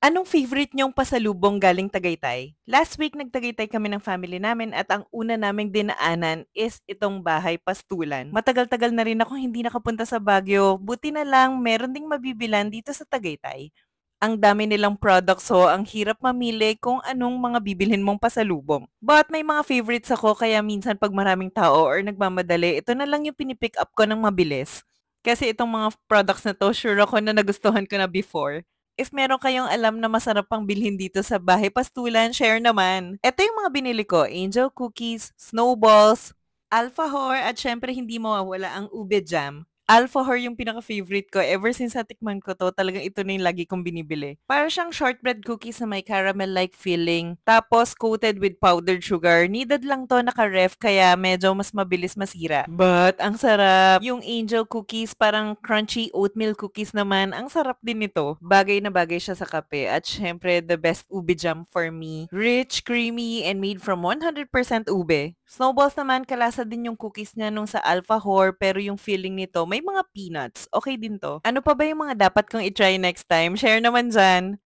Anong favorite niyong pasalubong galing Tagaytay? Last week nagtagaytay kami ng family namin at ang una naming dinaanan is itong Bahay Pastulan. Matagal-tagal na rin akong hindi nakapunta sa Baguio, buti na lang meron ding mabibilhan dito sa Tagaytay. Ang dami nilang products so ang hirap mamili kung anong mga bibilhin mong pasalubong. But may mga favorites ako kaya minsan pag maraming tao or nagmamadali, ito na lang yung pinipick up ko ng mabilis. Kasi itong mga products na 'to sure ako na nagustuhan ko na before. If meron kayong alam na masarap pang bilhin dito sa Bahay Pastulan, share naman. Ito yung mga binili ko, angel cookies, snowballs, alfahor at syempre hindi mawawala ang ube jam. Alfahor yung pinaka-favorite ko. Ever since natikman ko 'to, talagang ito na yung lagi kong binibili. Para siyang shortbread cookies na may caramel-like filling, tapos coated with powdered sugar. Needed lang 'to naka-ref kaya medyo mas mabilis masira. But ang sarap! Yung angel cookies, parang crunchy oatmeal cookies naman, ang sarap din nito. Bagay na bagay siya sa kape. At syempre, the best ube jam for me. Rich, creamy, and made from 100% ube. Snowballs naman, kalasa din yung cookies niya nung sa Alfahor, pero yung filling nito, may mga peanuts. Okay din to. Ano pa ba yung mga dapat kong i-try next time? Share naman dyan.